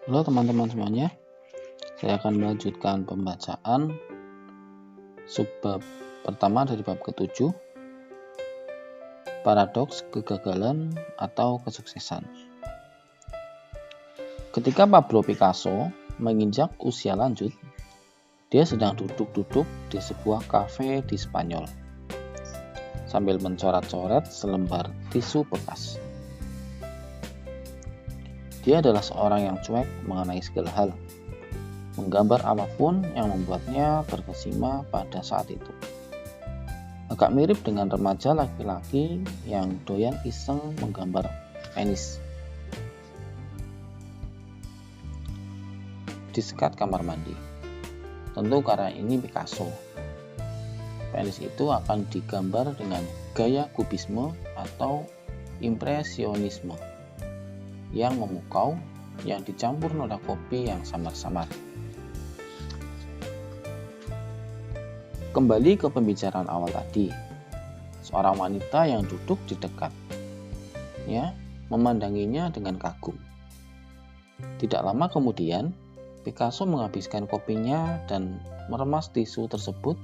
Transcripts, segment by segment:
Halo teman-teman semuanya, saya akan melanjutkan pembacaan subbab pertama dari bab ke-7, paradoks kegagalan atau kesuksesan. Ketika Pablo Picasso menginjak usia lanjut, dia sedang duduk-duduk di sebuah kafe di Spanyol sambil mencoret-coret selembar tisu bekas. Dia adalah seorang yang cuek mengenai segala hal, menggambar apapun yang membuatnya terkesima pada saat itu. Agak mirip dengan remaja laki-laki yang doyan iseng menggambar penis. Di sekat kamar mandi. Tentu karena ini Picasso. Penis itu akan digambar dengan gaya kubisme atau impresionisme yang memukau, yang dicampur noda kopi yang samar-samar. Kembali ke pembicaraan awal tadi, seorang wanita yang duduk di dekatnya memandanginya dengan kagum. Tidak lama kemudian, Picasso menghabiskan kopinya dan meremas tisu tersebut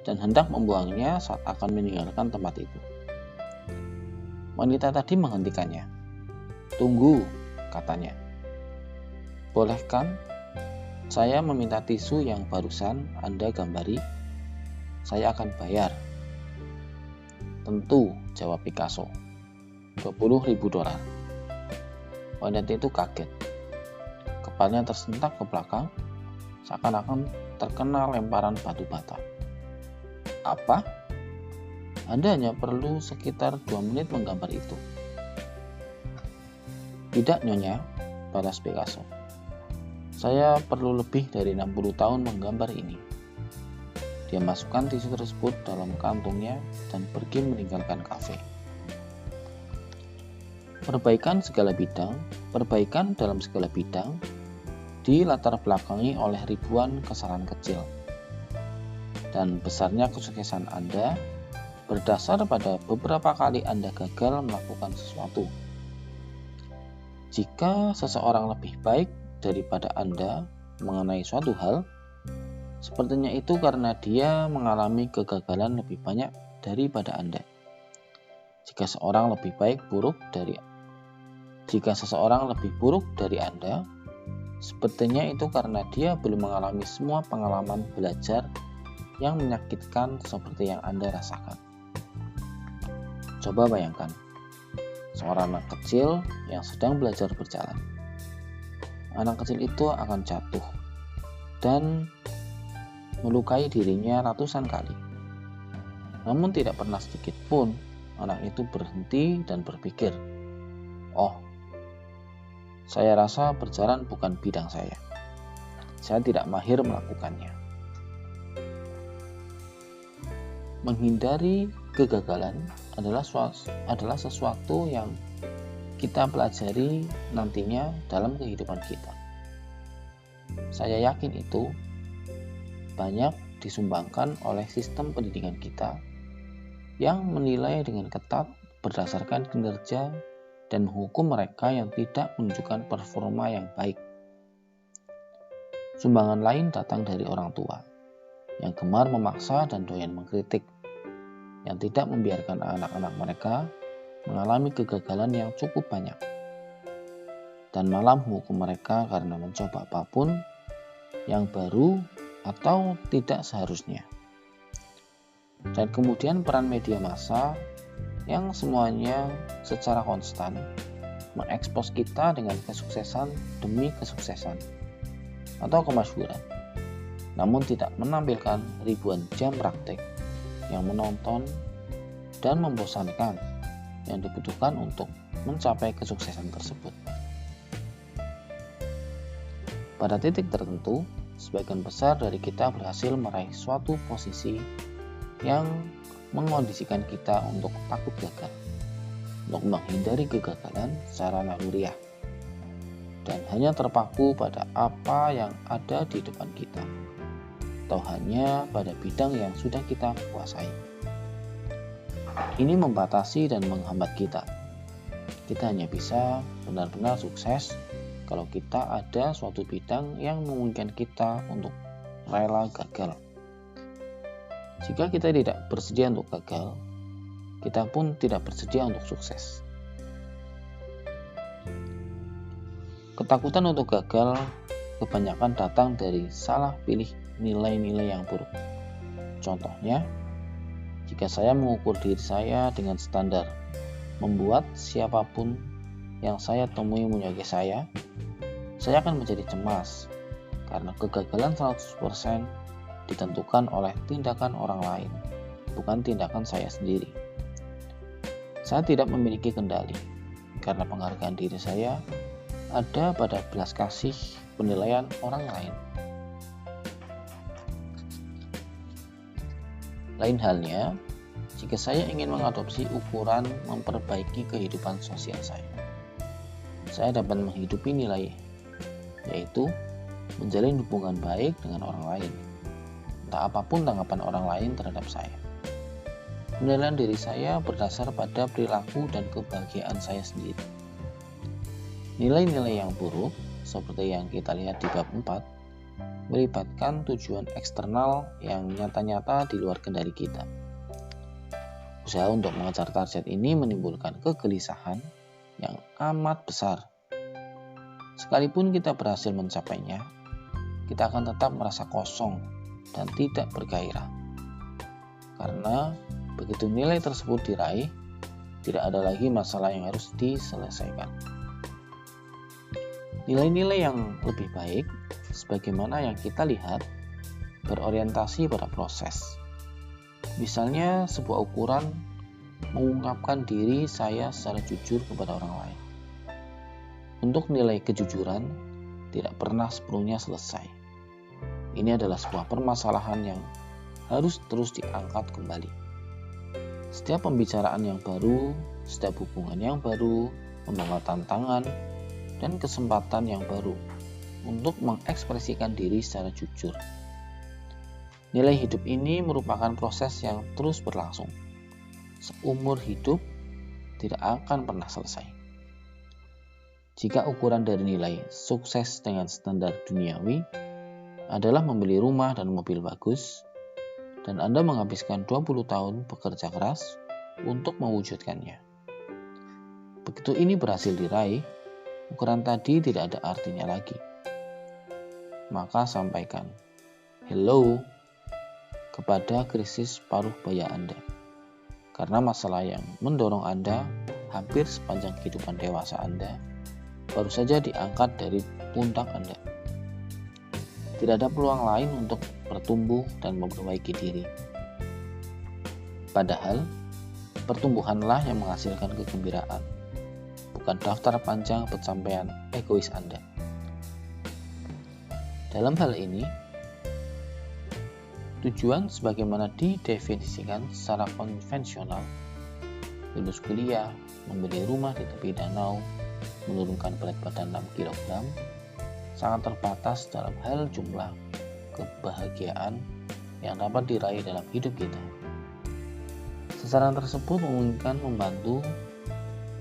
dan hendak membuangnya saat akan meninggalkan tempat itu. Wanita tadi menghentikannya. "Tunggu," katanya. "Bolehkan saya meminta tisu yang barusan Anda gambari? Saya akan bayar." "Tentu," jawab Picasso. $20.000. Wanita itu kaget. Kepalanya tersentak ke belakang, seakan-akan terkena lemparan batu bata. "Apa? Anda hanya perlu sekitar 2 menit menggambar itu." "Tidak, Nyonya," balas Picasso. "Saya perlu lebih dari 60 tahun menggambar ini." Dia masukkan tisu tersebut dalam kantungnya dan pergi meninggalkan kafe. Perbaikan dalam segala bidang dilatar belakangi oleh ribuan kesalahan kecil. Dan besarnya kesuksesan Anda berdasar pada beberapa kali Anda gagal melakukan sesuatu. Jika seseorang lebih baik daripada Anda mengenai suatu hal, sepertinya itu karena dia mengalami kegagalan lebih banyak daripada Anda. Jika seseorang lebih buruk dari Anda, sepertinya itu karena dia belum mengalami semua pengalaman belajar yang menyakitkan seperti yang Anda rasakan. Coba bayangkan, seorang anak kecil yang sedang belajar berjalan. Anak kecil itu akan jatuh dan melukai dirinya ratusan kali. Namun tidak pernah sedikit pun anak itu berhenti dan berpikir, "Oh, saya rasa berjalan bukan bidang saya. Saya tidak mahir melakukannya." Menghindari kegagalan adalah sesuatu yang kita pelajari nantinya dalam kehidupan kita. Saya yakin itu banyak disumbangkan oleh sistem pendidikan kita yang menilai dengan ketat berdasarkan kinerja dan menghukum mereka yang tidak menunjukkan performa yang baik. Sumbangan lain datang dari orang tua yang gemar memaksa dan doyan mengkritik, yang tidak membiarkan anak-anak mereka mengalami kegagalan yang cukup banyak, dan malah menghukum mereka karena mencoba apapun yang baru atau tidak seharusnya. Dan kemudian peran media massa yang semuanya secara konstan mengekspos kita dengan kesuksesan demi kesuksesan atau kemasyhuran, namun tidak menampilkan ribuan jam praktek yang menonton dan membosankan yang dibutuhkan untuk mencapai kesuksesan tersebut. Pada titik tertentu, sebagian besar dari kita berhasil meraih suatu posisi yang mengondisikan kita untuk takut gagal, untuk menghindari kegagalan secara naluriah, dan hanya terpaku pada apa yang ada di depan kita, atau hanya pada bidang yang sudah kita kuasai. Ini membatasi dan menghambat kita. Kita hanya bisa benar-benar sukses kalau kita ada suatu bidang yang memungkinkan kita untuk rela gagal. Jika kita tidak bersedia untuk gagal, kita pun tidak bersedia untuk sukses. Ketakutan untuk gagal kebanyakan datang dari salah pilih nilai-nilai yang buruk. Contohnya, jika saya mengukur diri saya dengan standar membuat siapapun yang saya temui menyukai saya akan menjadi cemas karena kegagalan 100% ditentukan oleh tindakan orang lain, bukan tindakan saya sendiri. Saya tidak memiliki kendali karena penghargaan diri saya ada pada belas kasih penilaian orang lain. Lain halnya, jika saya ingin mengadopsi ukuran memperbaiki kehidupan sosial saya dapat menghidupi nilai, yaitu menjalin hubungan baik dengan orang lain, entah apapun tanggapan orang lain terhadap saya. Penilaian diri saya berdasar pada perilaku dan kebahagiaan saya sendiri. Nilai-nilai yang buruk, seperti yang kita lihat di bab 4, melibatkan tujuan eksternal yang nyata-nyata di luar kendali kita. Usaha untuk mengejar target ini menimbulkan kegelisahan yang amat besar. Sekalipun kita berhasil mencapainya, kita akan tetap merasa kosong dan tidak bergairah. Karena begitu nilai tersebut diraih, tidak ada lagi masalah yang harus diselesaikan. Nilai-nilai yang lebih baik, sebagaimana yang kita lihat, berorientasi pada proses. Misalnya sebuah ukuran mengungkapkan diri saya secara jujur kepada orang lain. Untuk nilai kejujuran tidak pernah sepenuhnya selesai. Ini adalah sebuah permasalahan yang harus terus diangkat kembali. Setiap pembicaraan yang baru, setiap hubungan yang baru, membawa tantangan dan kesempatan yang baru untuk mengekspresikan diri secara jujur. Nilai hidup ini merupakan proses yang terus berlangsung. Seumur hidup tidak akan pernah selesai. Jika ukuran dari nilai sukses dengan standar duniawi adalah membeli rumah dan mobil bagus, dan Anda menghabiskan 20 tahun bekerja keras untuk mewujudkannya. Begitu ini berhasil diraih, ukuran tadi tidak ada artinya lagi. Maka sampaikan hello kepada krisis paruh baya Anda. Karena masalah yang mendorong Anda hampir sepanjang kehidupan dewasa Anda baru saja diangkat dari pundak Anda. Tidak ada peluang lain untuk bertumbuh dan memperbaiki diri. Padahal, pertumbuhanlah yang menghasilkan kegembiraan, bukan daftar panjang pencapaian egois Anda. Dalam hal ini, tujuan sebagaimana didefinisikan secara konvensional, lulus kuliah, membeli rumah di tepi danau, menurunkan berat badan 6 kg, sangat terbatas dalam hal jumlah kebahagiaan yang dapat diraih dalam hidup kita. Sasaran tersebut memungkinkan membantu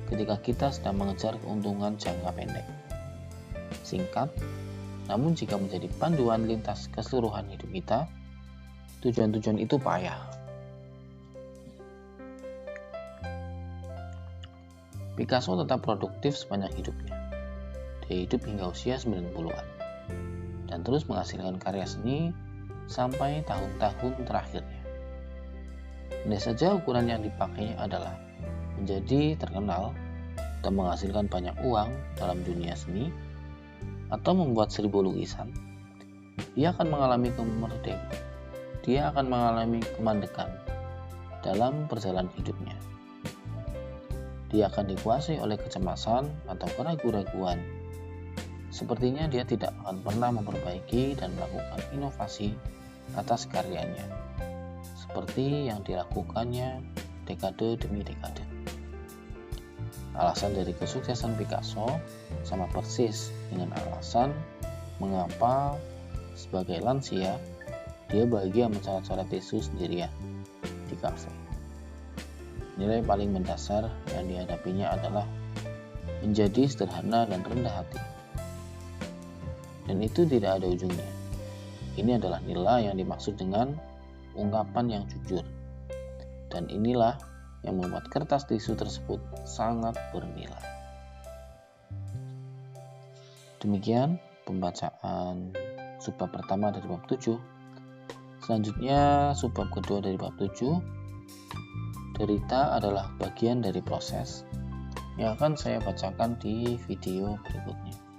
ketika kita sedang mengejar keuntungan jangka pendek. Singkat, namun jika menjadi panduan lintas keseluruhan hidup kita, tujuan-tujuan itu payah. Picasso tetap produktif sepanjang hidupnya. Dia hidup hingga usia 90-an dan terus menghasilkan karya seni sampai tahun-tahun terakhirnya. Andai saja ukuran yang dipakainya adalah menjadi terkenal dan menghasilkan banyak uang dalam dunia seni atau membuat 1000 lukisan, dia akan mengalami kemandekan dalam perjalanan hidupnya. Dia akan dikuasai oleh kecemasan atau keraguan-raguan. Sepertinya dia tidak akan pernah memperbaiki dan melakukan inovasi atas karyanya, seperti yang dilakukannya dekade demi dekade. Alasan dari kesuksesan Picasso sama persis dengan alasan mengapa sebagai lansia dia bahagia mencoret-coret tisu sendirian di kafe. Nilai paling mendasar yang dihadapinya adalah menjadi sederhana dan rendah hati. dan itu tidak ada ujungnya. Ini adalah nilai yang dimaksud dengan ungkapan yang jujur. Dan inilah yang membuat kertas tisu tersebut sangat bernilai. Demikian pembacaan subbab pertama dari bab 7. Selanjutnya subbab kedua dari bab 7. Derita adalah bagian dari proses yang akan saya bacakan di video berikutnya.